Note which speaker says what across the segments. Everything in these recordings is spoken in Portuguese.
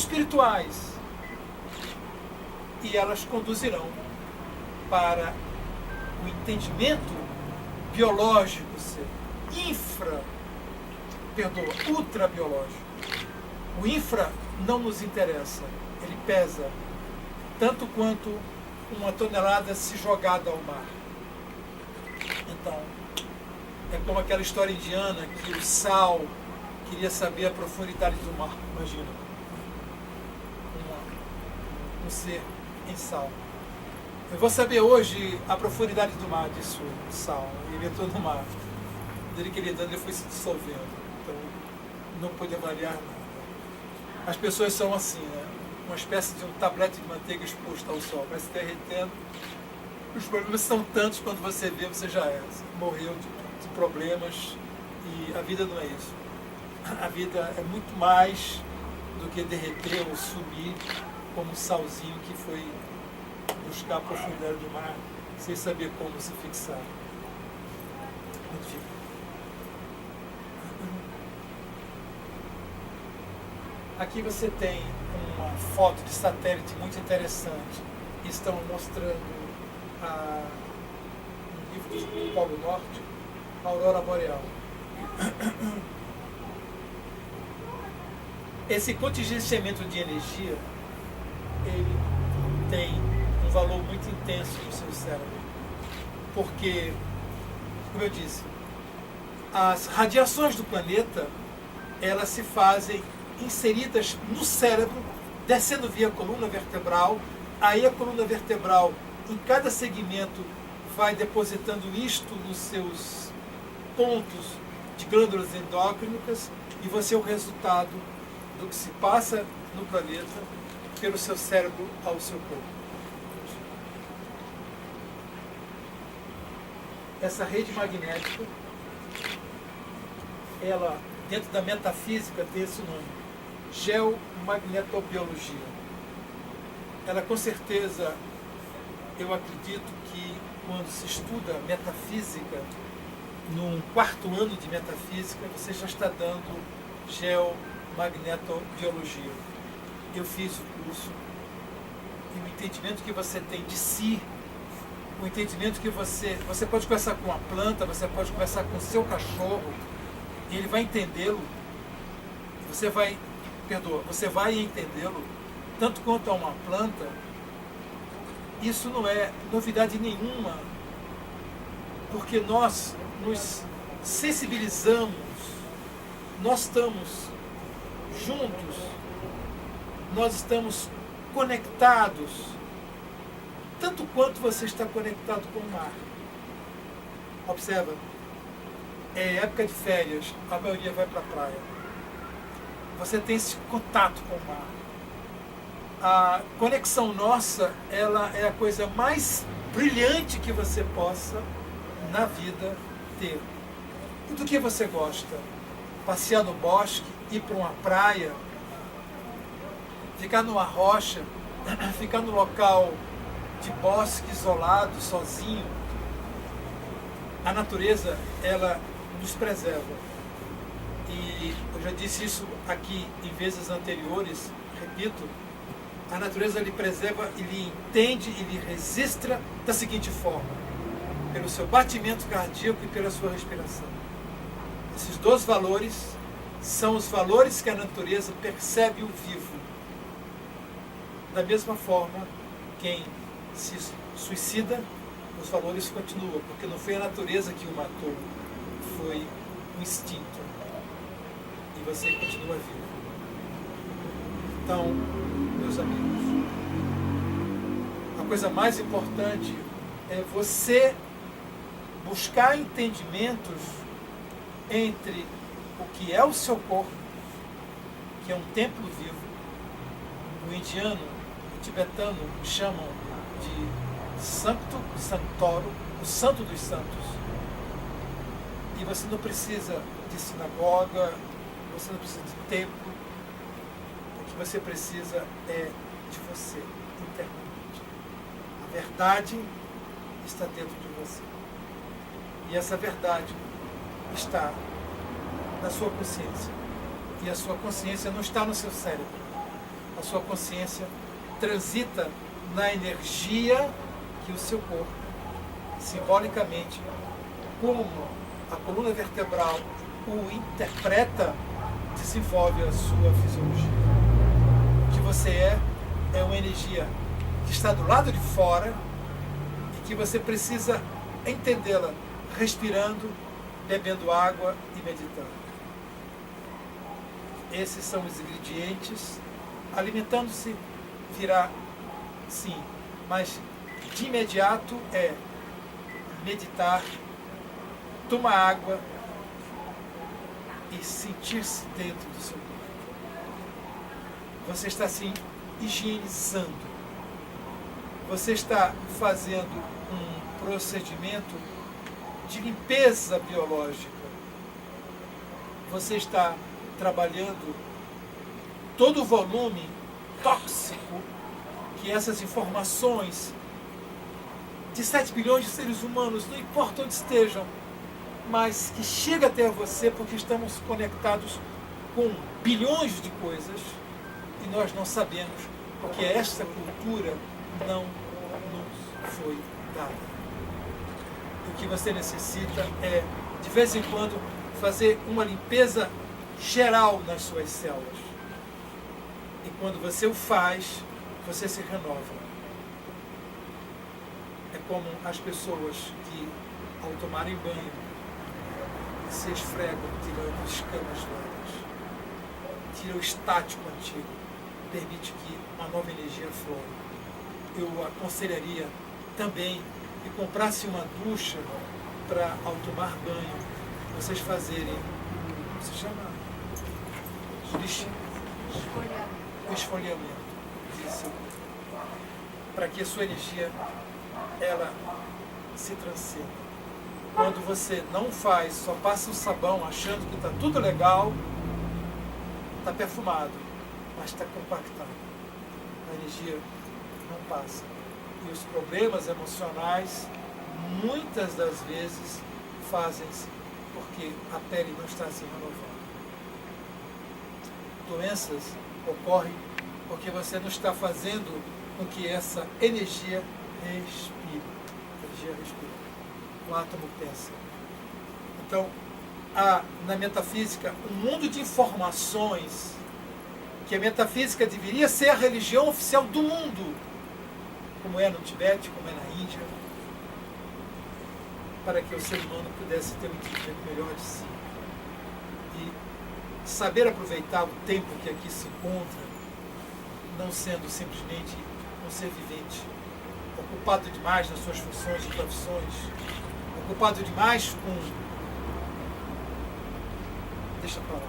Speaker 1: espirituais. E elas conduzirão para o entendimento biológico seu, ultrabiológico. O infra não nos interessa, ele pesa tanto quanto uma tonelada se jogada ao mar. Então, é como aquela história indiana que o sal queria saber a profundidade do mar. Imagina, um ser em sal. Eu vou saber hoje a profundidade do mar, disse o sal. Ele entrou no mar. Dele que ele entrando, ele foi se dissolvendo. Então, não podia variar nada. As pessoas são assim, né? Uma espécie de um tablete de manteiga exposto ao sol, vai se derretendo. Os problemas são tantos, quando você vê, você já você morreu de problemas, e a vida não é isso. A vida é muito mais do que derreter ou sumir como um salzinho que foi buscar a profundidade do mar sem saber como se fixar. Enfim. Aqui você tem uma foto de satélite muito interessante. Estão mostrando no livro do Polo Norte a aurora boreal. Esse contingenciamento de energia, ele tem um valor muito intenso no seu cérebro, porque, como eu disse, as radiações do planeta, elas se fazem inseridas no cérebro, descendo via coluna vertebral. Aí a coluna vertebral, em cada segmento, vai depositando isto nos seus pontos de glândulas endócrinas, e você é o resultado do que se passa no planeta pelo seu cérebro ao seu corpo. Essa rede magnética, ela, dentro da metafísica, tem esse nome: geomagnetobiologia. Ela, com certeza, eu acredito que quando se estuda metafísica, num quarto ano de metafísica, você já está dando geomagnetobiologia. Eu fiz o curso, e o entendimento que você tem de si, o entendimento que você pode conversar com a planta, você pode conversar com o seu cachorro, e ele vai entendê-lo, você vai entendê-lo, tanto quanto a uma planta. Isso não é novidade nenhuma, porque nós nos sensibilizamos, nós estamos juntos, nós estamos conectados, tanto quanto você está conectado com o mar. Observa, é época de férias, a maioria vai para a praia. Você tem esse contato com o mar. A conexão nossa, ela é a coisa mais brilhante que você possa, na vida, ter. E do que você gosta? Passear no bosque, ir para uma praia, ficar numa rocha, ficar no local de bosque isolado, sozinho. A natureza, ela nos preserva. E eu já disse isso aqui em vezes anteriores, repito, a natureza lhe preserva, ele entende, ele registra da seguinte forma: pelo seu batimento cardíaco e pela sua respiração. Esses dois valores são os valores que a natureza percebe o vivo. Da mesma forma, quem se suicida, os valores continuam, porque não foi a natureza que o matou, foi o instinto. E você continua vivo. Então, meus amigos, a coisa mais importante é você buscar entendimentos entre o que é o seu corpo, que é um templo vivo. O indiano, o tibetano chamam de Sancto Sanctorum, o santo dos santos. E você não precisa de sinagoga, você não precisa de templo. O que você precisa é de você, internamente. A verdade está dentro de você. E essa verdade está na sua consciência. E a sua consciência não está no seu cérebro. A a sua consciência transita na energia que o seu corpo, simbolicamente, como a coluna vertebral o interpreta, desenvolve a sua fisiologia. O que você é uma energia que está do lado de fora e que você precisa entendê-la respirando, bebendo água e meditando. Esses são os ingredientes. Alimentando-se virá, sim, mas de imediato é meditar, tomar água e sentir-se dentro do seu corpo. Você está se higienizando. Você está fazendo um procedimento de limpeza biológica. Você está trabalhando todo o volume tóxico que essas informações de 7 bilhões de seres humanos, não importa onde estejam, mas que chega até você porque estamos conectados com bilhões de coisas e nós não sabemos, porque esta cultura não nos foi dada. O que você necessita é, de vez em quando, fazer uma limpeza geral nas suas células. E quando você o faz, você se renova. É como as pessoas que, ao tomarem banho, se esfregam, tirando escamas velhas, tira o estático antigo, permite que uma nova energia flore. Eu aconselharia também que comprasse uma ducha para, ao tomar banho, vocês fazerem, como se chama? O esfoliamento disso, para que a sua energia ela se transcenda. Quando você não faz, só passa o sabão achando que está tudo legal, está perfumado, mas está compactado. A energia não passa. E os problemas emocionais, muitas das vezes, fazem-se porque a pele não está se renovando. Doenças ocorrem porque você não está fazendo com que essa energia respire. A energia respira. O átomo pensa. Então, há na metafísica um mundo de informações que a metafísica deveria ser a religião oficial do mundo, como é no Tibete, como é na Índia, para que o ser humano pudesse ter um entendimento melhor de si e saber aproveitar o tempo que aqui se encontra, não sendo simplesmente um ser vivente, ocupado demais nas suas funções e profissões, ocupado demais com... Deixa pra lá.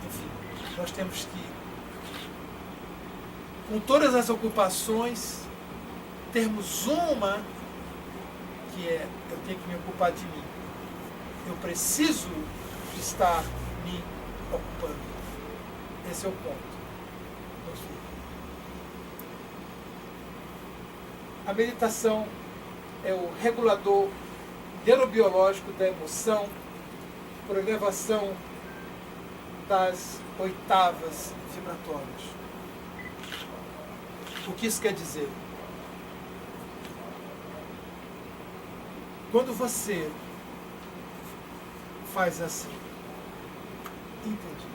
Speaker 1: Enfim, nós temos que, com todas as ocupações, termos uma que é, eu tenho que me ocupar de mim. Eu preciso estar me ocupando. Esse é o ponto. A meditação é o regulador neurobiológico da emoção por elevação das oitavas vibratórias. O que isso quer dizer? Quando você faz assim, entendi.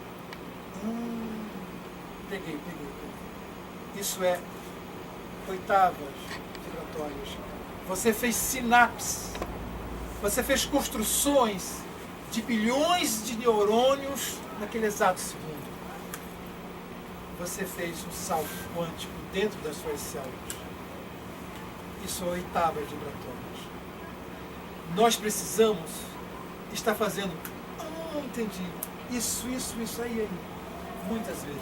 Speaker 1: Peguei. Isso é oitavas vibratórias. Você fez sinapses, você fez construções de bilhões de neurônios naquele exato segundo. Você fez um salto quântico dentro das suas células. Isso é oitavas vibratórias. Nós precisamos estar fazendo, entendi, isso aí, muitas vezes.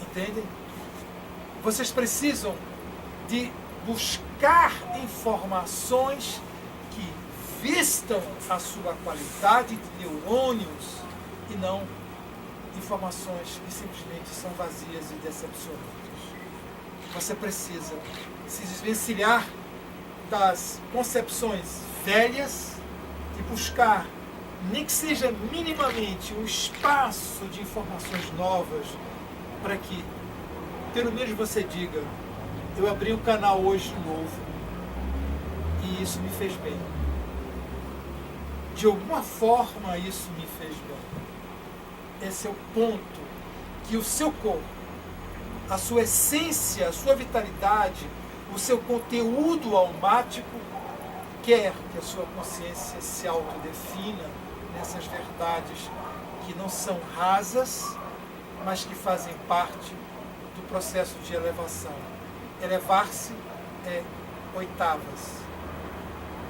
Speaker 1: Entendem? Vocês precisam de buscar informações que vistam a sua qualidade de neurônios e não informações que simplesmente são vazias e decepcionantes. Você precisa se desvencilhar das concepções velhas e buscar, nem que seja minimamente, um espaço de informações novas para que, pelo menos você diga, eu abri um canal hoje novo e isso me fez bem. De alguma forma isso me fez bem. Esse é o ponto que o seu corpo, a sua essência, a sua vitalidade, o seu conteúdo almático quer que a sua consciência se autodefina nessas verdades que não são rasas, mas que fazem parte do processo de elevação. Elevar-se é oitavas.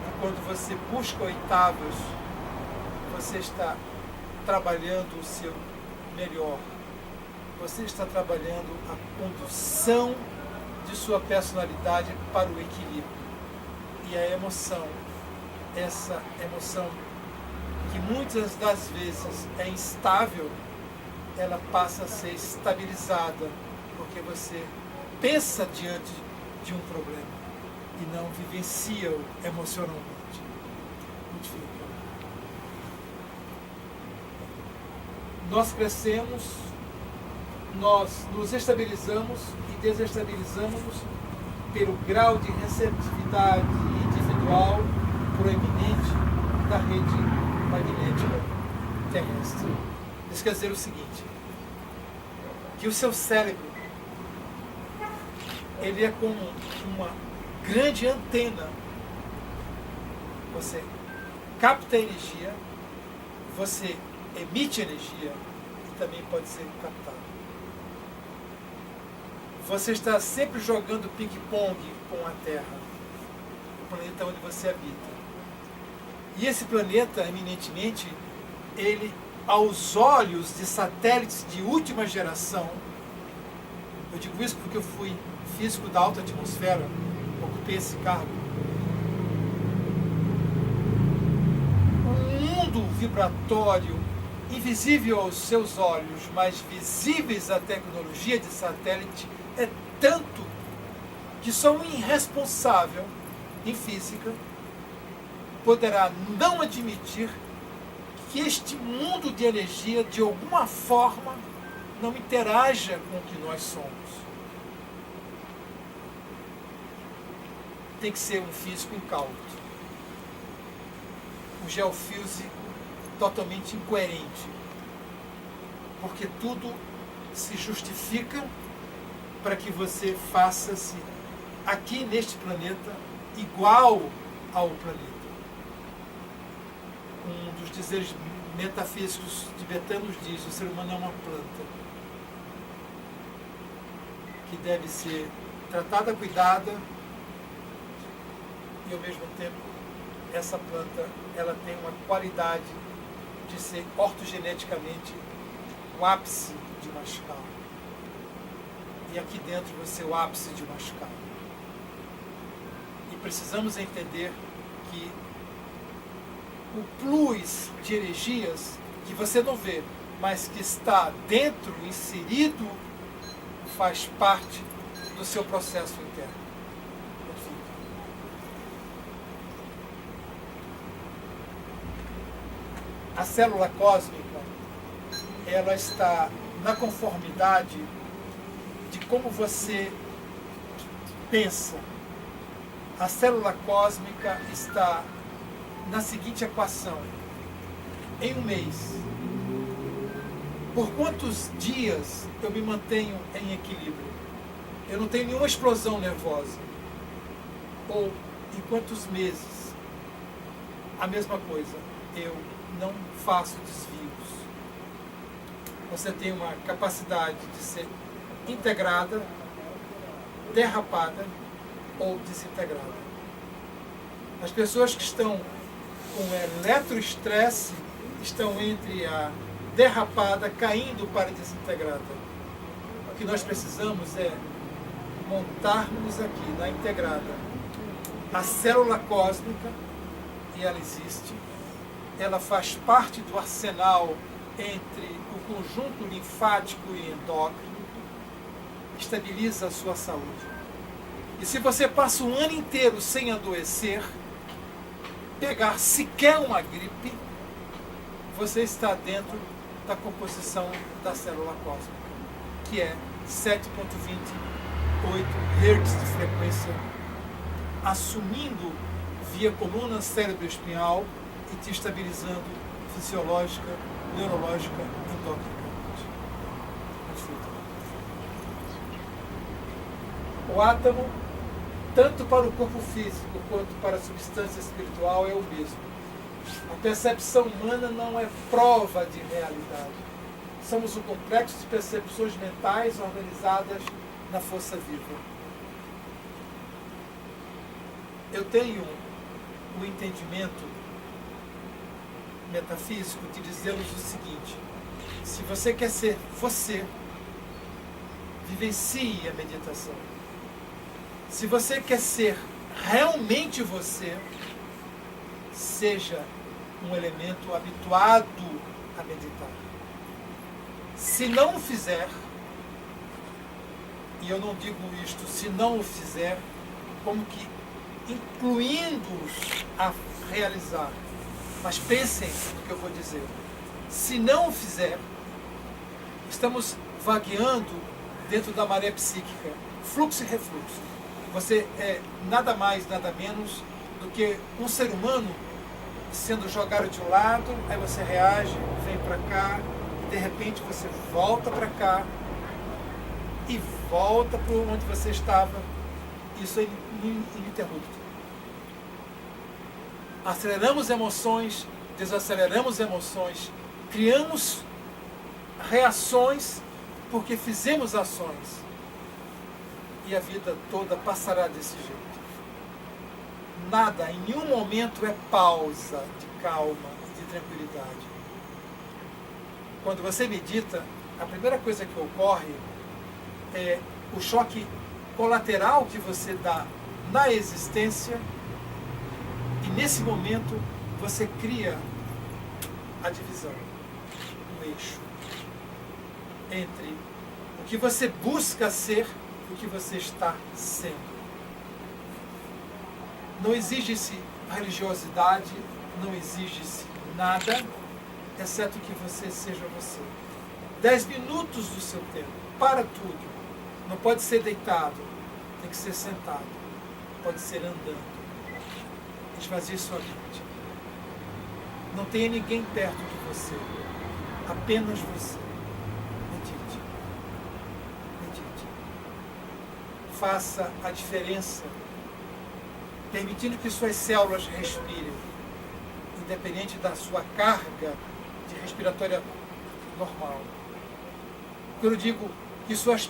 Speaker 1: E quando você busca oitavas, você está trabalhando o seu melhor. Você está trabalhando a condução de sua personalidade para o equilíbrio. E a emoção, essa emoção que muitas das vezes é instável, ela passa a ser estabilizada, porque você pensa diante de um problema e não vivencia-o emocionalmente. Muito feliz. Nós crescemos, nós nos estabilizamos e desestabilizamos pelo grau de receptividade individual proeminente da rede magnética terrestre. Isso quer dizer o seguinte, que o seu cérebro, ele é como uma grande antena. Você capta energia, você emite energia e também pode ser captado. Você está sempre jogando ping-pong com a Terra, o planeta onde você habita. E esse planeta, eminentemente, ele, aos olhos de satélites de última geração, eu digo isso porque eu fui físico da alta atmosfera, ocupei esse cargo. Um mundo vibratório, invisível aos seus olhos, mas visíveis à tecnologia de satélite, é tanto que só um irresponsável em física poderá não admitir que este mundo de energia, de alguma forma, não interaja com o que nós somos. Tem que ser um físico incauto, um geofísico totalmente incoerente, porque tudo se justifica para que você faça-se aqui neste planeta igual ao planeta. Um dos dizeres metafísicos tibetanos diz: o ser humano é uma planta que deve ser tratada, cuidada, e ao mesmo tempo essa planta ela tem uma qualidade de ser ortogeneticamente o ápice de uma escala. E aqui dentro você é o ápice de uma escala. E precisamos entender que o plus de energias que você não vê, mas que está dentro, inserido, faz parte do seu processo interno. A célula cósmica, ela está na conformidade de como você pensa. A célula cósmica está na seguinte equação: em um mês, por quantos dias eu me mantenho em equilíbrio? Eu não tenho nenhuma explosão nervosa. Ou em quantos meses? A mesma coisa, eu não faço desvios. Você tem uma capacidade de ser integrada, derrapada ou desintegrada. As pessoas que estão com eletroestresse estão entre a derrapada caindo para a desintegrada. O que nós precisamos é montarmos aqui na integrada a célula cósmica, e ela existe. Ela faz parte do arsenal entre o conjunto linfático e endócrino, estabiliza a sua saúde. E se você passa o ano inteiro sem adoecer, pegar sequer uma gripe, você está dentro da composição da célula cósmica. que é 7.28 Hz de frequência, assumindo via coluna cérebro-espinhal e te estabilizando fisiológica, neurológica, endocrinicamente. O átomo, tanto para o corpo físico quanto para a substância espiritual, é o mesmo. A percepção humana não é prova de realidade. Somos um complexo de percepções mentais organizadas na força viva. Eu tenho o entendimento metafísico de dizer-vos o seguinte: se você quer ser você, vivencie a meditação. Se você quer ser realmente você, seja um elemento habituado a meditar. Se não o fizer, e eu não digo isto se não o fizer, como que incluindo-os a realizar, mas pensem no que eu vou dizer. Se não o fizer, estamos vagueando dentro da maré psíquica, fluxo e refluxo. Você é nada mais, nada menos do que um ser humano sendo jogado de um lado, aí você reage, vem para cá, e de repente você volta para cá e volta para onde você estava. Isso é ininterrupto. Aceleramos emoções, desaceleramos emoções, criamos reações porque fizemos ações. E a vida toda passará desse jeito. Nada, em nenhum momento é pausa de calma, de tranquilidade. Quando você medita, a primeira coisa que ocorre é o choque colateral que você dá na existência, e nesse momento você cria a divisão, um eixo entre o que você busca ser e o que você está sendo. Não exige-se religiosidade, não exige-se nada, exceto que você seja você. 10 minutos do seu tempo, para tudo. Não pode ser deitado, tem que ser sentado, pode ser andando. Esvazie sua mente. Não tenha ninguém perto de você, apenas você. Medite. Medite. Faça a diferença, permitindo que suas células respirem, independente da sua carga de respiratória normal. Quando eu digo que suas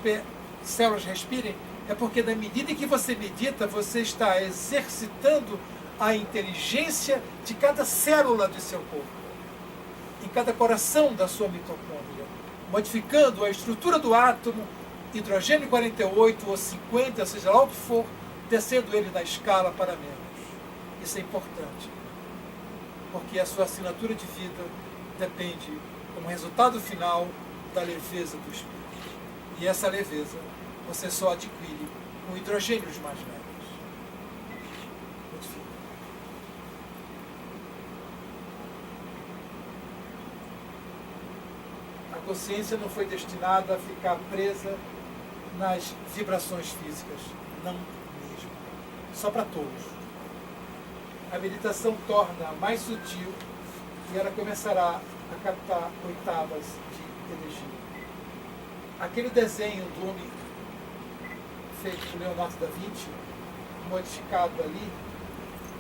Speaker 1: células respirem, é porque na medida em que você medita, você está exercitando a inteligência de cada célula do seu corpo, em cada coração da sua mitocôndria, modificando a estrutura do átomo, hidrogênio 48 ou 50, seja lá o que for, descendo ele na escala para menos. Isso é importante, porque a sua assinatura de vida depende, como resultado final, da leveza do espírito. E essa leveza você só adquire com hidrogênios mais leves. A consciência não foi destinada a ficar presa nas vibrações físicas, não mesmo. Só para todos. A meditação torna mais sutil e ela começará a captar oitavas de energia. Aquele desenho do homem feito por Leonardo da Vinci, modificado ali,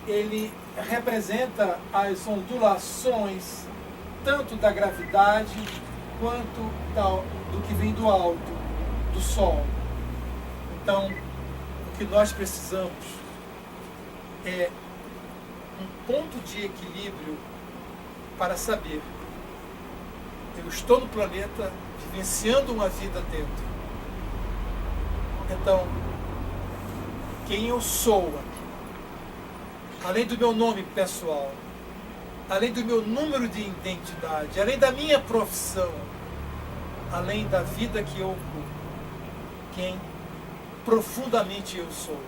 Speaker 1: ele representa as ondulações tanto da gravidade quanto do que vem do alto, do Sol. Então, o que nós precisamos é um ponto de equilíbrio para saber: eu estou no planeta vivenciando uma vida dentro. Então, quem eu sou aqui, além do meu nome pessoal, além do meu número de identidade, além da minha profissão, além da vida que eu ocupo, quem profundamente eu sou?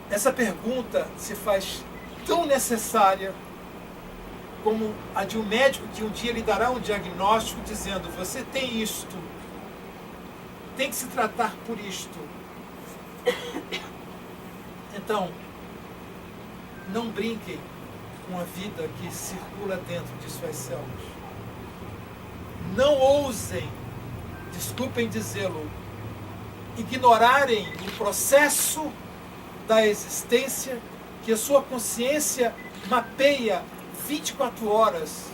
Speaker 1: Essa pergunta se faz tão necessária como a de um médico que um dia lhe dará um diagnóstico dizendo: você tem isto, tem que se tratar por isto. Então, não brinquem com a vida que circula dentro de suas células. Não ousem, desculpem dizê-lo, ignorarem o processo da existência que a sua consciência mapeia 24 horas.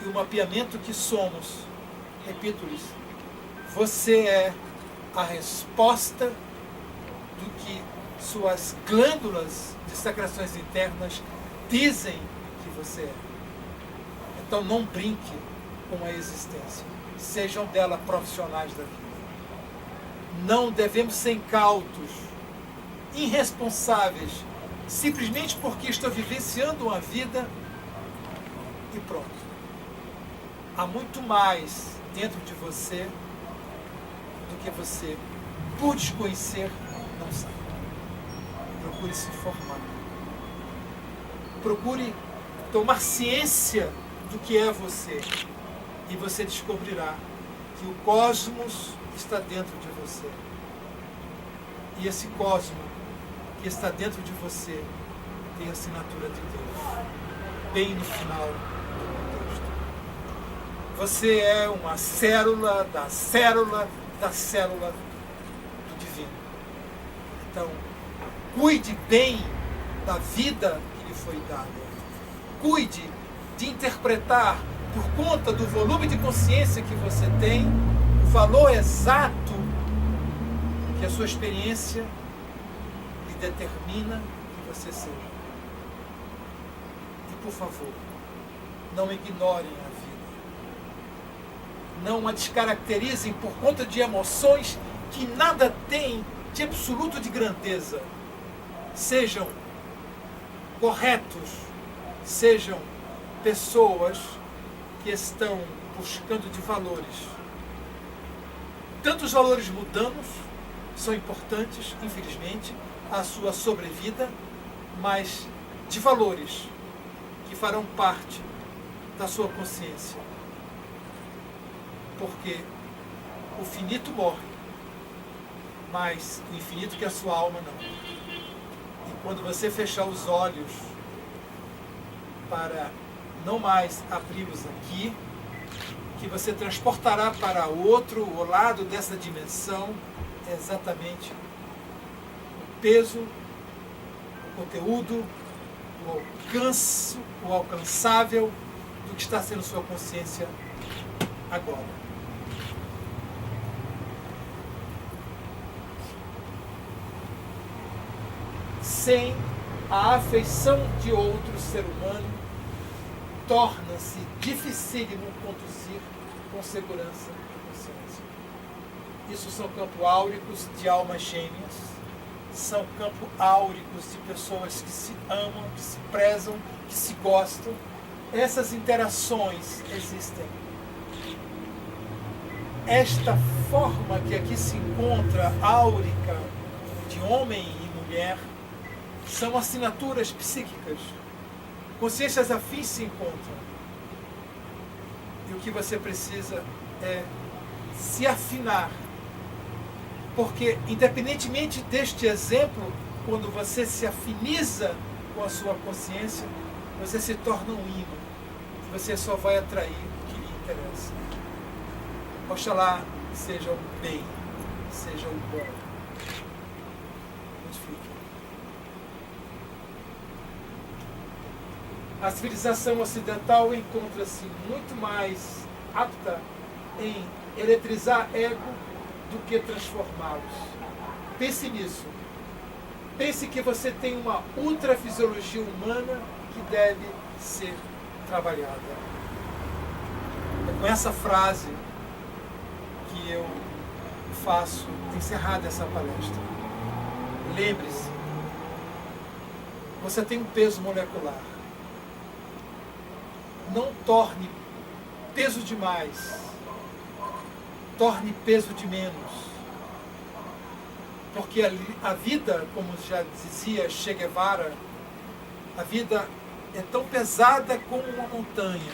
Speaker 1: E o mapeamento que somos, repito-lhes, você é a resposta do que suas glândulas de secreções internas dizem que você é. Então não brinque com a existência. Sejam dela profissionais da vida. Não devemos ser incautos, irresponsáveis, simplesmente porque estou vivenciando uma vida e pronto. Há muito mais dentro de você do que você, por desconhecer, não sabe. Procure se informar. Procure tomar ciência do que é você. E você descobrirá que o cosmos está dentro de você. E esse cosmos que está dentro de você tem a assinatura de Deus. Bem no final do texto. Você é uma célula da célula da célula do divino. Então, cuide bem da vida que lhe foi dada. Cuide de interpretar, por conta do volume de consciência que você tem, o valor exato que a sua experiência lhe determina que você seja. E, por favor, não ignorem a vida. Não a descaracterizem por conta de emoções que nada têm de absoluto de grandeza. Sejam corretos, sejam pessoas que estão buscando de valores. Tanto os valores mundanos são importantes, infelizmente, à sua sobrevida, mas de valores que farão parte da sua consciência. Porque o finito morre, mas o infinito que é a sua alma não. E quando você fechar os olhos para não mais abri-los aqui, que você transportará para o lado dessa dimensão, é exatamente o peso, o conteúdo, o alcançável do que está sendo sua consciência agora. Sem a afeição de outro ser humano, torna-se dificílimo conduzir com segurança e consciência. Isso são campos áuricos de almas gêmeas, são campos áuricos de pessoas que se amam, que se prezam, que se gostam. Essas interações existem. Esta forma que aqui se encontra, áurica, de homem e mulher, são assinaturas psíquicas. Consciências afins se encontram. E o que você precisa é se afinar. Porque, independentemente deste exemplo, quando você se afiniza com a sua consciência, você se torna um imã. E você só vai atrair o que lhe interessa. Oxalá seja o bem, seja o bom. A civilização ocidental encontra-se muito mais apta em eletrizar ego do que transformá-los. Pense nisso. Pense que você tem uma ultrafisiologia humana que deve ser trabalhada. É com essa frase que eu faço encerrada essa palestra. Lembre-se, você tem um peso molecular. Não torne peso demais, torne peso de menos. Porque a vida, como já dizia Che Guevara, a vida é tão pesada como uma montanha,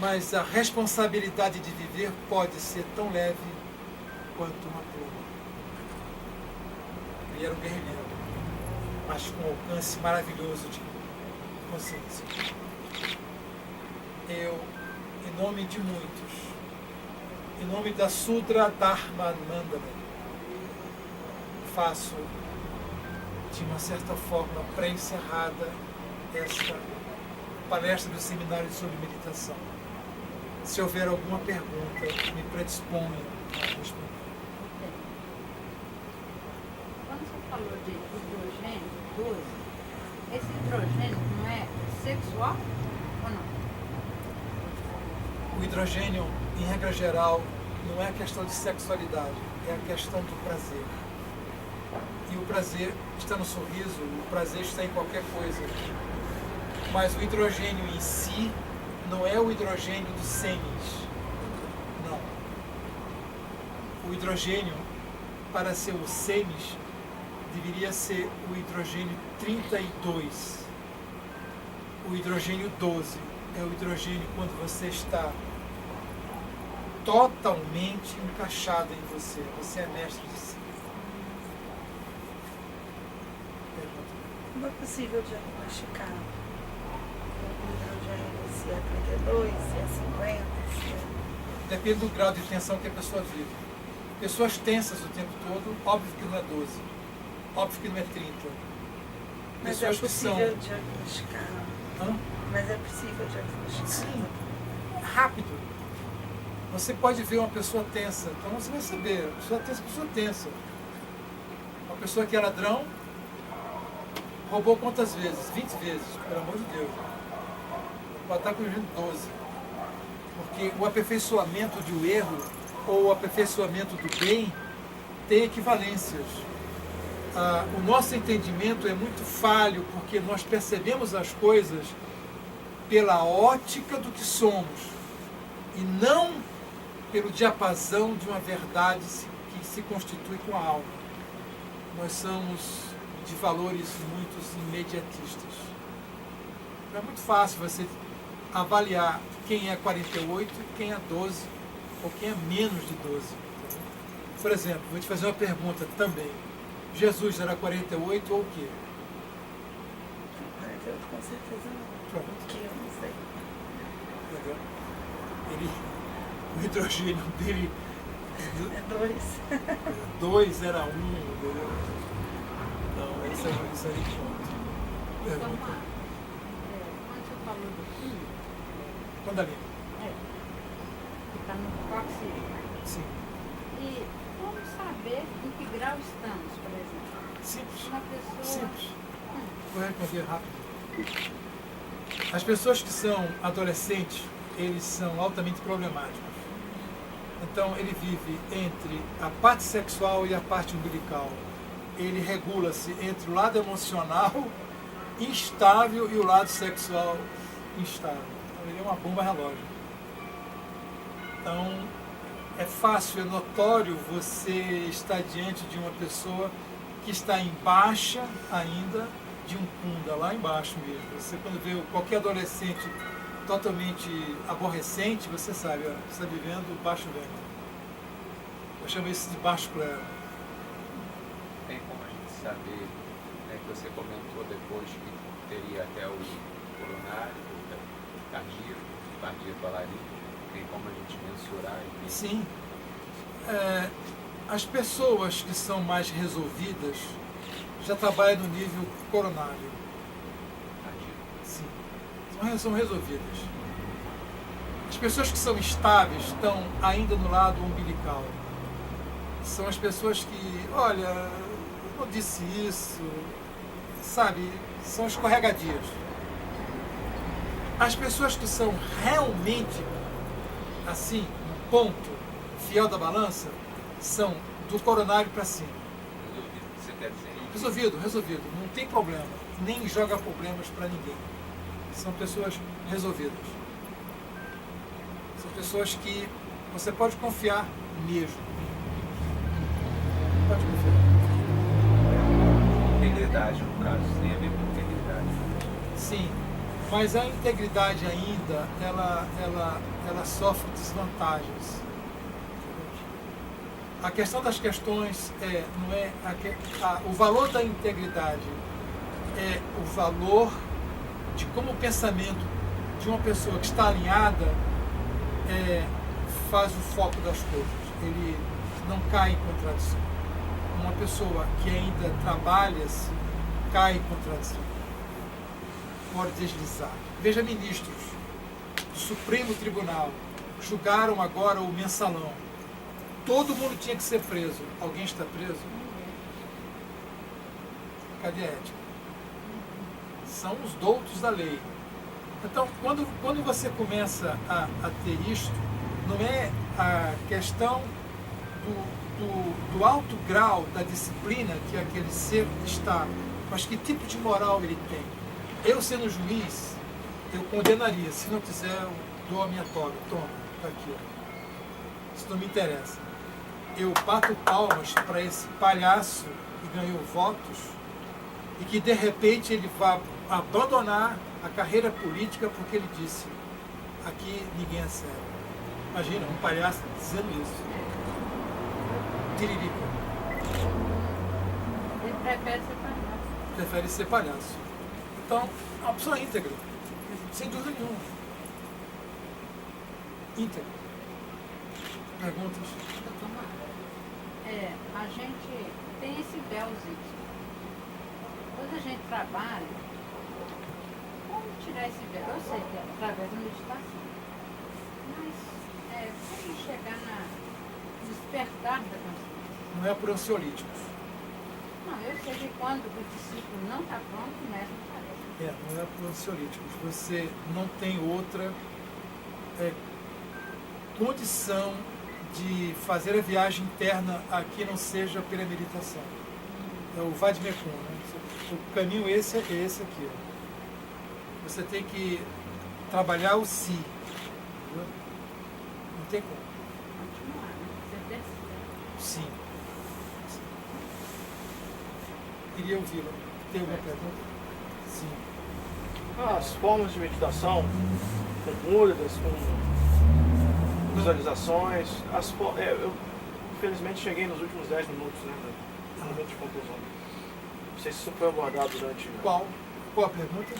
Speaker 1: mas a responsabilidade de viver pode ser tão leve quanto uma pluma. Ele era um guerrilheiro, mas com um alcance maravilhoso de consciência. Eu, em nome de muitos, em nome da Sudra Dharma Mandala, faço, de uma certa forma, pré-encerrada esta palestra do seminário sobre meditação. Se houver alguma pergunta, me predisponha a responder.
Speaker 2: Quando você falou de hidrogênio 12, esse hidrogênio não é sexual ou não?
Speaker 1: O hidrogênio, em regra geral, não é a questão de sexualidade, é a questão do prazer. E o prazer está no sorriso, o prazer está em qualquer coisa. Mas o hidrogênio em si não é o hidrogênio dos sêmens. Não. O hidrogênio, para ser o sêmis, deveria ser o hidrogênio 32. O hidrogênio 12 é o hidrogênio quando você está totalmente encaixado em você. Você é mestre de si.
Speaker 3: Como é possível diagnosticar o hidrogênio, se é 32, se é 50? Se é...
Speaker 1: Depende do grau de tensão que a pessoa vive. Pessoas tensas o tempo todo, óbvio que não é 12. Óbvio que não é 30.
Speaker 3: Mas é
Speaker 1: Pessoas que são...
Speaker 3: possível diagnosticar.
Speaker 1: Hã?
Speaker 3: Mas é possível diagnosticar.
Speaker 1: Sim, rápido. Você pode ver uma pessoa tensa, então você vai saber. Pessoa tensa. Uma pessoa que é ladrão, roubou quantas vezes? 20 vezes, pelo amor de Deus. Pode estar com o 12. Porque o aperfeiçoamento do erro ou o aperfeiçoamento do bem tem equivalências. O nosso entendimento é muito falho porque nós percebemos as coisas pela ótica do que somos e não pelo diapasão de uma verdade que se constitui com a alma. Nós somos de valores muito imediatistas. Então é muito fácil você avaliar quem é 48, quem é 12 ou quem é menos de 12. Por exemplo, vou te fazer uma pergunta também. Jesus era 48 ou o quê?
Speaker 3: 48 com certeza não.
Speaker 1: Pronto.
Speaker 3: Que eu não sei.
Speaker 1: Entendeu? O hidrogênio dele
Speaker 3: É 2.
Speaker 1: 2 era 1, entendeu? Não, isso aí conta.
Speaker 2: Então, quando você falou do químico,
Speaker 1: Quando ali?
Speaker 2: que está no oxígeno,
Speaker 1: Sim.
Speaker 2: e como saber em que grau estamos, por exemplo?
Speaker 1: Simples.
Speaker 2: Uma pessoa...
Speaker 1: Simples. Vou responder rápido. As pessoas que são adolescentes, eles são altamente problemáticos. Então, ele vive entre a parte sexual e a parte umbilical. Ele regula-se entre o lado emocional instável e o lado sexual instável. Então, ele é uma bomba relógio. Então, é fácil, é notório você estar diante de uma pessoa que está em baixa ainda de um kunda, lá embaixo mesmo. Você, quando vê qualquer adolescente totalmente aborrecente, você sabe, ó, você está vivendo baixo vento. Eu chamo isso de baixo clero.
Speaker 4: Tem como a gente saber, né, que você comentou depois que teria até o coronário, cardíaco bailarino, tem como a gente mensurar e...
Speaker 1: Sim. As pessoas que são mais resolvidas já trabalham no nível coronário. Sim. São resolvidas. As pessoas que são estáveis estão ainda no lado umbilical. São as pessoas que, olha, eu não disse isso, sabe, são escorregadias. As pessoas que são realmente, assim, um ponto fiel da balança, são do coronário para cima.
Speaker 4: Resolvido, você quer dizer isso?
Speaker 1: Resolvido. Não tem problema. Nem joga problemas para ninguém. São pessoas resolvidas. São pessoas que você pode confiar mesmo. Pode confiar.
Speaker 4: Integridade, no caso, tem a ver com integridade.
Speaker 1: Sim. Mas a integridade ainda, ela sofre desvantagens. A questão das questões não é o valor da integridade, é o valor de como o pensamento de uma pessoa que está alinhada faz o foco das coisas. Ele não cai em contradição. Uma pessoa que ainda trabalha-se cai em contradição. Pode deslizar. Veja, ministros do Supremo Tribunal julgaram agora o mensalão. Todo mundo tinha que ser preso. Alguém está preso? Cadê a ética? São os doutos da lei. Então, quando você começa a ter isto, não é a questão do alto grau da disciplina que aquele ser está, mas que tipo de moral ele tem. Eu, sendo juiz, eu condenaria. Se não quiser, eu dou a minha toga. Toma, está aqui. Ó. Isso não me interessa. Eu bato palmas para esse palhaço que ganhou votos e que, de repente, ele vai abandonar a carreira política porque ele disse: aqui ninguém é sério. Imagina, um palhaço dizendo isso. Tiririca.
Speaker 2: Ele prefere ser palhaço.
Speaker 1: Prefere ser palhaço. Então, é uma pessoa íntegra. Sem dúvida nenhuma. Íntegra. Perguntas?
Speaker 2: Doutor Marcos, a gente tem esse véuzinho. Quando a gente trabalha, como tirar esse véu? Eu sei que é através da meditação. Mas como chegar no despertar da consciência?
Speaker 1: Não é por ansiolíticos.
Speaker 2: Não, eu sei que quando o discípulo não está pronto, o mestre aparece.
Speaker 1: Não é por ansiolíticos. Você não tem outra condição de fazer a viagem interna aqui não seja pela meditação. É o Vadimekun, né? O caminho esse é esse aqui. Ó. Você tem que trabalhar o si. Entendeu? Não tem como.
Speaker 2: Continuar, né? Você descer.
Speaker 1: Sim. Queria ouvi-la. Tem alguma pergunta? Sim.
Speaker 5: As formas de meditação, com mudras, com visualizações, eu infelizmente cheguei nos últimos 10 minutos, né, no momento de conclusão. Não sei se isso foi abordado durante...
Speaker 1: Qual a pergunta?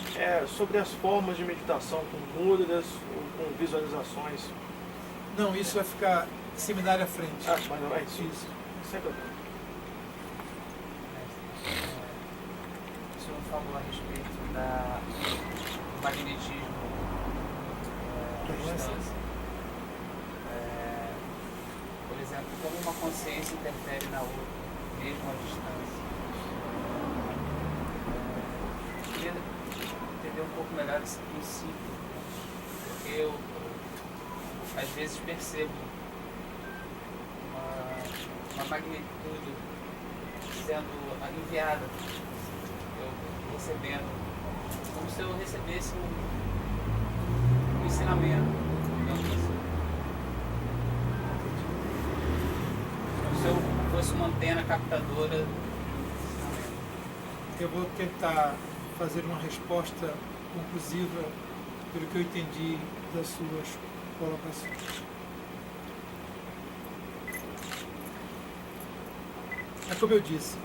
Speaker 5: Sobre as formas de meditação, com mudras ou com visualizações.
Speaker 1: Não, isso vai ficar seminário à frente.
Speaker 5: Mas não é isso.
Speaker 1: Isso.
Speaker 5: Sempre
Speaker 6: O senhor falou a respeito do magnetismo à distância. Por exemplo, como uma consciência interfere na outra, mesmo à distância. Queria entender um pouco melhor esse princípio, porque eu às vezes percebo uma magnitude sendo enviada, eu recebendo, como se eu recebesse um ensinamento, digamos assim. Como se eu fosse uma antena captadora de um ensinamento.
Speaker 1: Eu vou tentar fazer uma resposta conclusiva pelo que eu entendi das suas colocações. É como eu disse,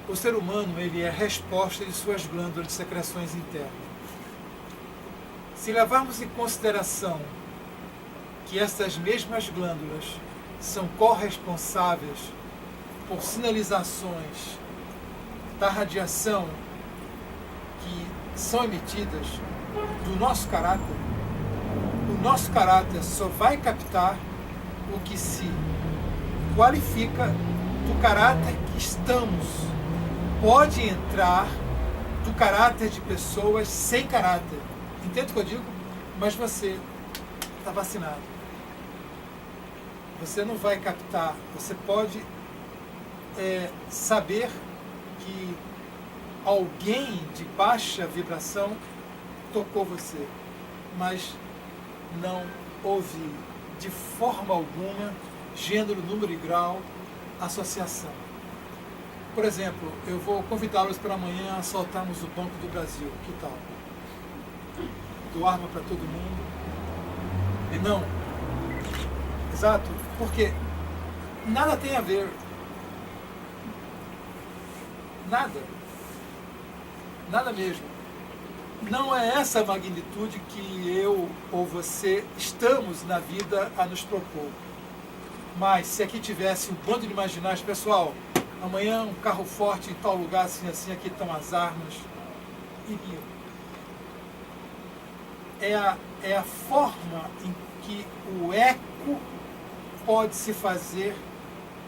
Speaker 1: o ser humano ele é a resposta de suas glândulas de secreções internas. Se levarmos em consideração que essas mesmas glândulas são corresponsáveis por sinalizações da radiação que são emitidas do nosso caráter, o nosso caráter só vai captar o que se qualifica do caráter que estamos. Pode entrar do caráter de pessoas sem caráter. Entende o que eu digo? Mas você está vacinado. Você não vai captar. Você pode saber que alguém de baixa vibração tocou você, mas não houve de forma alguma gênero, número e grau, associação. Por exemplo, eu vou convidá-los para amanhã a assaltarmos o Banco do Brasil. Que tal? dou arma para todo mundo. E não. Exato. Porque nada tem a ver. Nada. Nada mesmo. Não é essa a magnitude que eu ou você estamos na vida a nos propor. Mas se aqui tivesse um bando de imaginários, pessoal, amanhã um carro forte em tal lugar, assim, assim, aqui estão as armas, iriam. É a forma em que o eco pode se fazer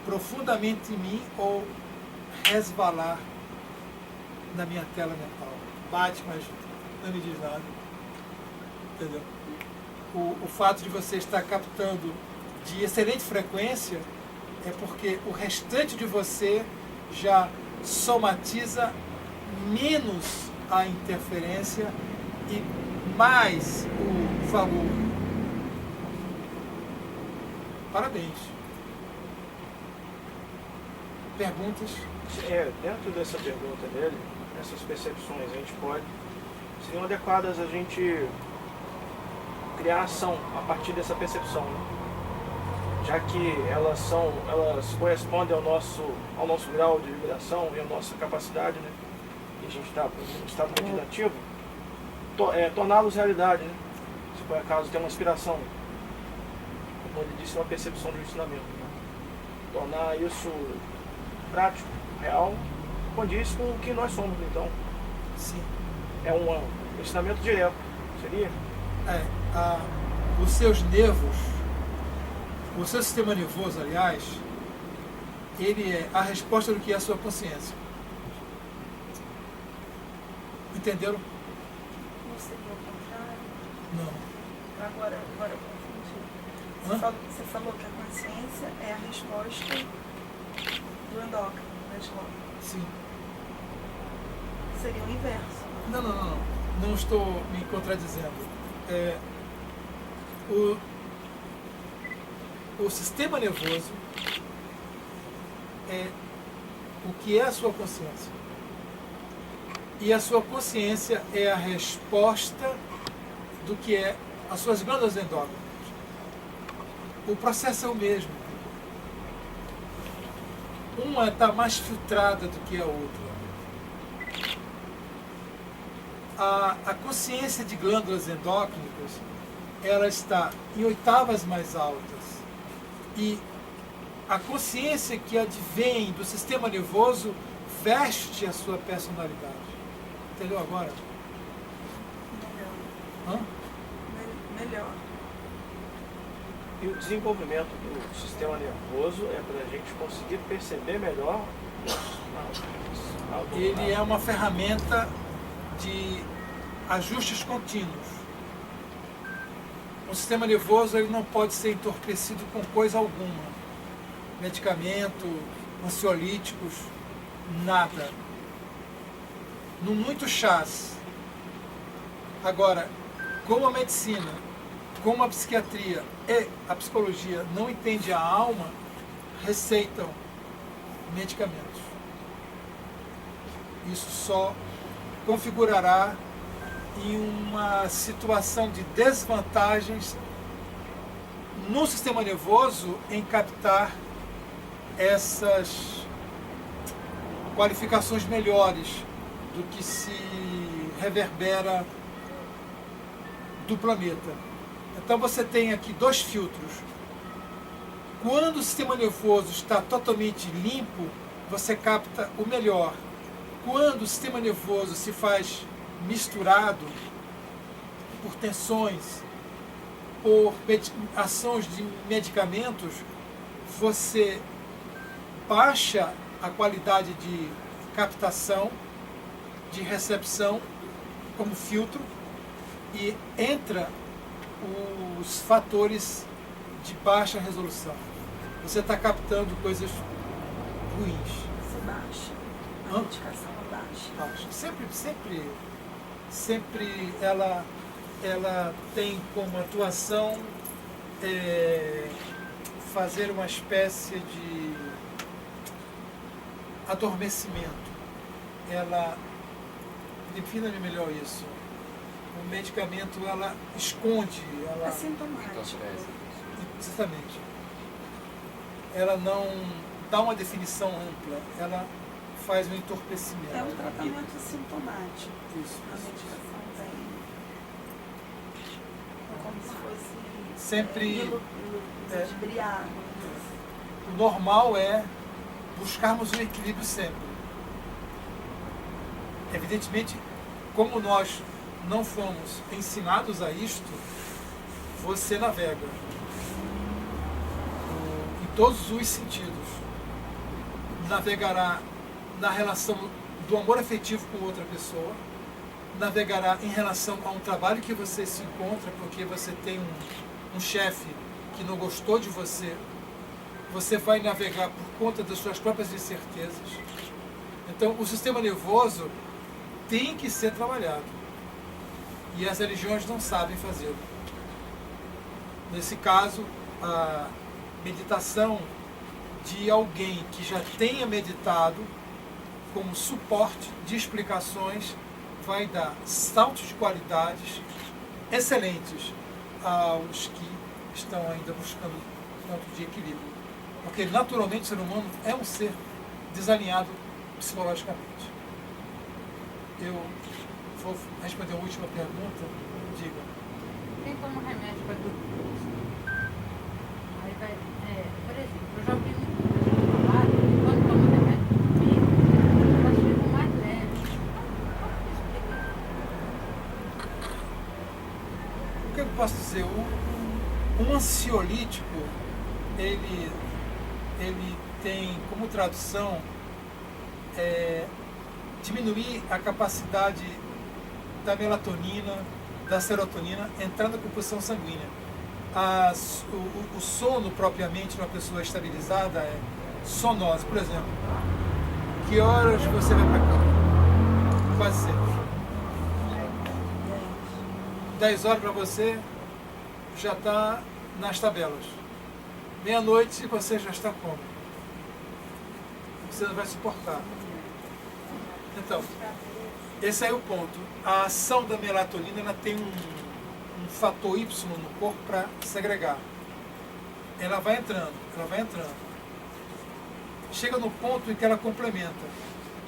Speaker 1: profundamente em mim ou resvalar na minha tela mental. Bate, mas não me diz nada. Entendeu? O fato de você estar captando de excelente frequência é porque o restante de você já somatiza menos a interferência e mais o valor. Parabéns. Perguntas?
Speaker 5: Dentro dessa pergunta dele, essas percepções, a gente pode, seriam adequadas a gente criar ação a partir dessa percepção, né? Já que elas correspondem ao nosso grau de vibração e à nossa capacidade, né? E a gente está em estado meditativo, torná-los realidade, né? Se por acaso tem uma inspiração, como ele disse, uma percepção de um ensinamento, né? Tornar isso prático, real, condiz com o que nós somos, então.
Speaker 1: Sim.
Speaker 5: É um ensinamento direto, seria?
Speaker 1: Os seus nervos, o seu sistema nervoso, aliás, ele é a resposta do que é a sua consciência. Entenderam?
Speaker 3: Não seria o contrário?
Speaker 1: Não.
Speaker 3: Agora eu confundi. Você falou que a consciência é a resposta do endócrino, da escola.
Speaker 1: Sim.
Speaker 3: Seria o inverso.
Speaker 1: Não estou me contradizendo. O sistema nervoso é o que é a sua consciência. E a sua consciência é a resposta do que é as suas glândulas endócrinas. O processo é o mesmo. Uma está mais filtrada do que a outra. A consciência de glândulas endócrinas, ela está em oitavas mais altas. E a consciência que advém do sistema nervoso veste a sua personalidade. Entendeu agora?
Speaker 3: Melhor. Melhor.
Speaker 5: E o desenvolvimento do sistema nervoso é para a gente conseguir perceber melhor.
Speaker 1: Ele é uma ferramenta de ajustes contínuos. O sistema nervoso ele não pode ser entorpecido com coisa alguma. Medicamento, ansiolíticos, nada. No muito chás. Agora, como a medicina, como a psiquiatria e a psicologia não entendem a alma, receitam medicamentos. Isso só configurará em uma situação de desvantagens no sistema nervoso em captar essas qualificações melhores do que se reverbera do planeta. Então você tem aqui dois filtros. Quando o sistema nervoso está totalmente limpo, você capta o melhor. Quando o sistema nervoso se faz misturado por tensões, por ações de medicamentos, você baixa a qualidade de captação, de recepção como filtro e entra os fatores de baixa resolução. Você está captando coisas ruins.
Speaker 3: Você baixa. A medicação baixa.
Speaker 1: Sempre ela tem como atuação fazer uma espécie de adormecimento. Ela, defina-me melhor isso. O medicamento, ela esconde,
Speaker 3: É
Speaker 1: ela,
Speaker 3: sintomático.
Speaker 1: exatamente, ela não dá uma definição ampla, ela faz um
Speaker 3: É
Speaker 1: entorpecimento.
Speaker 3: um tratamento sintomático.
Speaker 1: Isso,
Speaker 3: A
Speaker 1: isso.
Speaker 3: medicação vem como se fosse
Speaker 1: Sempre,
Speaker 3: ludibriado.
Speaker 1: o normal é buscarmos um equilíbrio sempre. Evidentemente, como nós não fomos ensinados a isto, você navega em todos os sentidos. Navegará na relação do amor afetivo com outra pessoa, navegará em relação a um trabalho que você se encontra porque você tem um chefe que não gostou de você. Você vai navegar por conta das suas próprias incertezas. Então, o sistema nervoso tem que ser trabalhado. E as religiões não sabem fazê-lo. Nesse caso, a meditação de alguém que já tenha meditado, como suporte de explicações, vai dar saltos de qualidades excelentes aos que estão ainda buscando ponto de equilíbrio. Porque naturalmente o ser humano é um ser desalinhado psicologicamente. Eu vou responder a última pergunta. Diga.
Speaker 2: Quem toma remédio para dormir? Aí vai, por exemplo, eu já ouvi muita gente falar que quando toma remédio para dormir, elas ficam mais leves. Como explica?
Speaker 1: O que eu posso dizer? Um ansiolítico, ele tem como tradução diminuir a capacidade da melatonina, da serotonina entrar na composição sanguínea. O sono propriamente de uma pessoa estabilizada é sonose. Por exemplo, que horas você vai para cama? Quase sempre. 10 horas para você já está nas tabelas. Meia-noite você já está como? Você não vai suportar. Então, esse é o ponto. A ação da melatonina, ela tem um fator Y no corpo para segregar. Ela vai entrando, ela vai entrando. Chega no ponto em que ela complementa.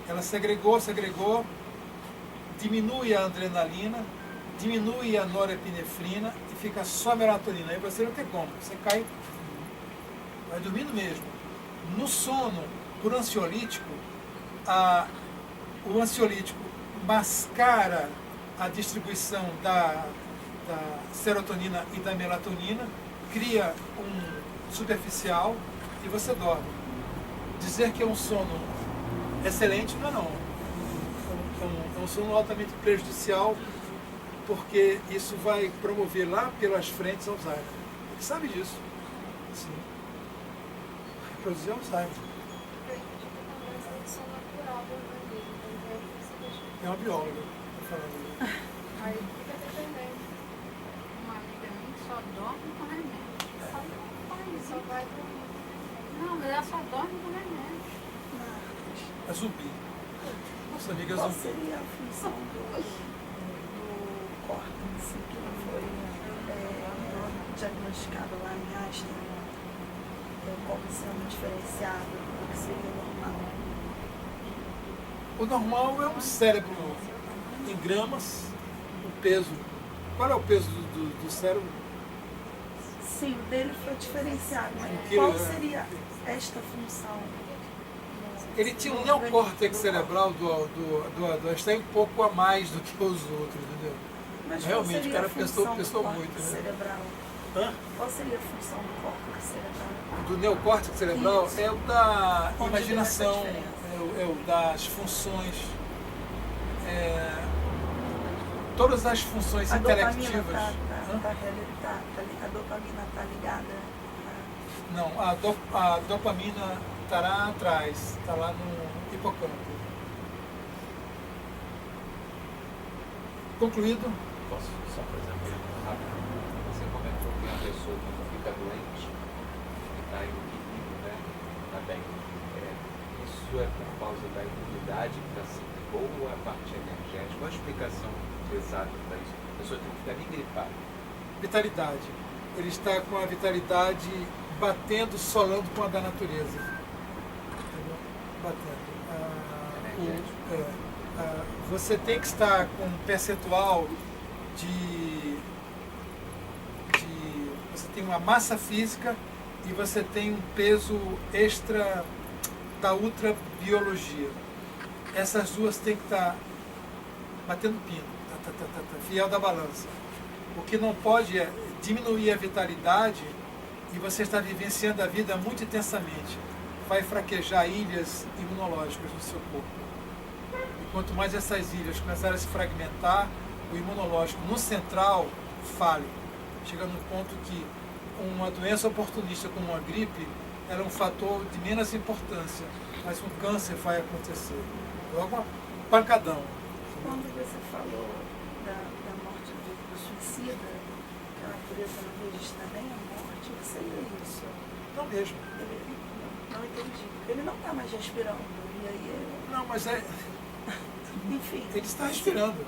Speaker 1: Ela segregou, diminui a adrenalina, diminui a norepinefrina e fica só a melatonina. Aí você não tem como, você cai, vai dormindo mesmo. No sono, por ansiolítico, o ansiolítico mascara a distribuição da serotonina e da melatonina, cria um superficial e você dorme. Dizer que é um sono excelente não é não. É um sono altamente prejudicial, porque isso vai promover lá pelas frentes Alzheimer. Você sabe disso? Sim. Produzir Alzheimer. É uma bióloga que está falando isso.
Speaker 2: Aí fica dependendo. Uma amiga minha que só dorme com remédio. Só vai dormir. Não, mas ela só dorme com remédio.
Speaker 1: É zumbi. Nossa amiga é
Speaker 3: Qual
Speaker 1: zumbi.
Speaker 3: seria a função do córtex que foi diagnosticado lá em Einstein como sendo diferenciado do que seria normal?
Speaker 1: O normal é um cérebro em gramas, o peso. Qual é o peso do cérebro?
Speaker 3: Sim, o dele foi diferenciado, mas
Speaker 1: Um
Speaker 3: qual
Speaker 1: quilo, né?
Speaker 3: seria esta função?
Speaker 1: Ele tinha um neocórtex cerebral do Einstein um pouco a mais do que os outros, entendeu?
Speaker 3: Mas
Speaker 1: Realmente,
Speaker 3: qual seria
Speaker 1: o cara
Speaker 3: a função
Speaker 1: pensou
Speaker 3: do
Speaker 1: muito,
Speaker 3: córtex
Speaker 1: né?
Speaker 3: cerebral?
Speaker 1: Hã?
Speaker 3: Qual seria a função do córtex cerebral?
Speaker 1: Do neocórtex cerebral
Speaker 3: Isso.
Speaker 1: é o da
Speaker 3: Onde
Speaker 1: imaginação,
Speaker 3: vem essa diferença?
Speaker 1: é o das funções, todas as funções
Speaker 3: A dopamina
Speaker 1: intelectivas. Hã?
Speaker 3: a dopamina está ligada a...
Speaker 1: Não, a dopamina estará atrás, está lá no hipocampo. Concluído?
Speaker 4: Posso só fazer uma pergunta rápida? Você comentou que uma pessoa quando fica doente, está em equilíbrio, né? Está bem. Isso é por causa da imunidade que está sendo boa, a parte energética. Qual a explicação exato para isso? A pessoa tem que ficar nem gripada.
Speaker 1: Vitalidade. Ele está com a vitalidade batendo, solando com a da natureza. Entendeu? Batendo. Você tem que estar com um percentual você tem uma massa física e você tem um peso extra da ultrabiologia. Essas duas têm que estar batendo pino, fiel da balança. O que não pode é diminuir a vitalidade e você está vivenciando a vida muito intensamente. Vai fraquejar ilhas imunológicas no seu corpo. E quanto mais essas ilhas começarem a se fragmentar, o imunológico no central falha. Chega num ponto que uma doença oportunista como uma gripe era um fator de menos importância, mas um câncer vai acontecer. Logo um pancadão.
Speaker 3: Quando você falou da morte do suicida, que a natureza não registra nem a morte, você lê isso?
Speaker 1: Não mesmo.
Speaker 3: Não entendi. Ele não está mais respirando. E aí
Speaker 1: Não, mas é.
Speaker 3: Enfim.
Speaker 1: Ele está respirando.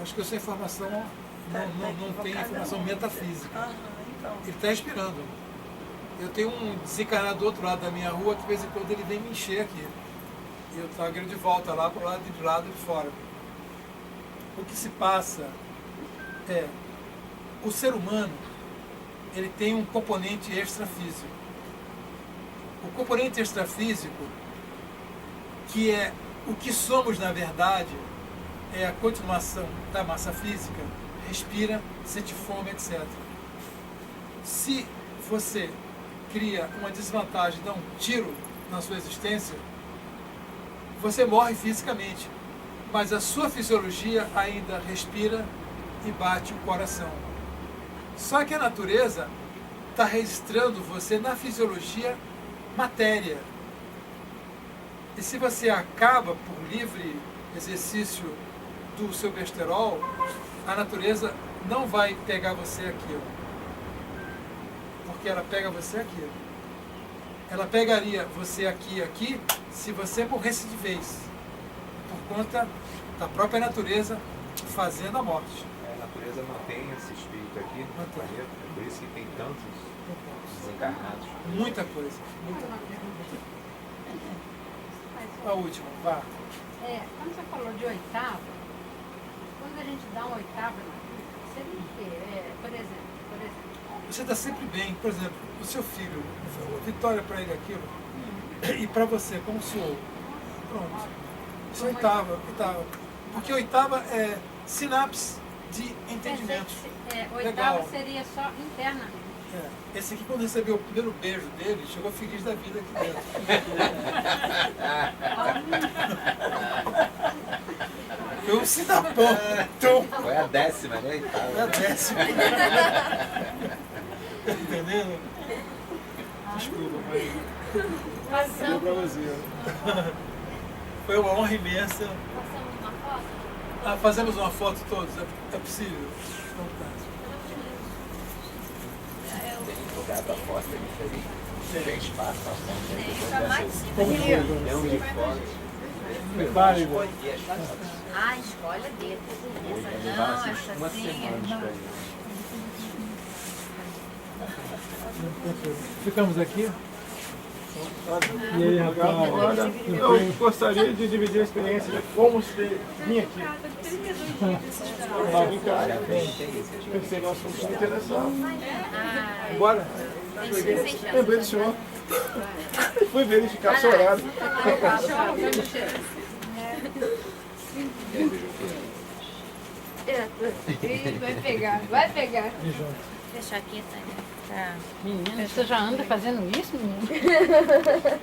Speaker 1: Acho que essa informação não tem informação metafísica.
Speaker 3: Então.
Speaker 1: Ele está respirando. Eu tenho um desencarnado do outro lado da minha rua que de vez em quando ele vem me encher aqui. E eu trago ele de volta lá para o lado de fora. O que se passa é o ser humano, ele tem um componente extrafísico. O componente extrafísico, que é o que somos na verdade, é a continuação da massa física, respira, sente fome, etc. Se você cria uma desvantagem, dá um tiro na sua existência, você morre fisicamente, mas a sua fisiologia ainda respira e bate o coração. Só que a natureza está registrando você na fisiologia matéria. E se você acaba por livre exercício do seu besterol, a natureza não vai pegar você aqui, porque ela pega você aqui. Ela pegaria você aqui, se você morresse de vez, por conta da própria natureza fazendo a morte.
Speaker 4: A natureza mantém esse espírito aqui no planeta, é por isso que tem tantos desencarnados.
Speaker 1: Muita coisa. A última, vá.
Speaker 2: Quando você falou de oitava, quando a gente dá uma oitava na vida, seria o quê? Por exemplo,
Speaker 1: Você está sempre bem. Por exemplo, o seu filho, Vitória para ele aquilo, e para você, como soou. Pronto. Isso é oitava. Porque oitava é sinapse de entendimento.
Speaker 2: Oitava
Speaker 1: Legal.
Speaker 2: seria só interna.
Speaker 1: Esse aqui, quando recebeu o primeiro beijo dele, chegou feliz da vida aqui dentro. Foi um sinapão.
Speaker 4: Foi a 10ª, né?
Speaker 1: É a 10ª. Tá entendendo? Desculpa, mas deu pra você. Foi uma honra imensa.
Speaker 7: Passamos uma foto?
Speaker 1: Fazemos uma foto todos? É possível? Então tá.
Speaker 4: Tem lugar da foto diferente. Tem espaço pra foto.
Speaker 7: Tá mais de 5
Speaker 4: Milhão de fotos.
Speaker 5: Prepare, velho.
Speaker 4: Escolhi as fotos.
Speaker 7: Ah, escolhe a dedo. Essa
Speaker 4: Levar
Speaker 7: não,
Speaker 4: assim,
Speaker 7: essa
Speaker 4: uma
Speaker 7: sim.
Speaker 4: semana de escolher.
Speaker 1: Ficamos aqui?
Speaker 5: E aí, rapaz? Olha, eu gostaria de dividir a experiência de como você vir aqui. Vim cá. Pensei, nós fomos interessados. Bora. Lembrei do senhor. Fui verificar seu horário.
Speaker 2: Vai pegar.
Speaker 7: Deixa aqui, tá?
Speaker 2: Menina, você já anda fazendo isso, menina?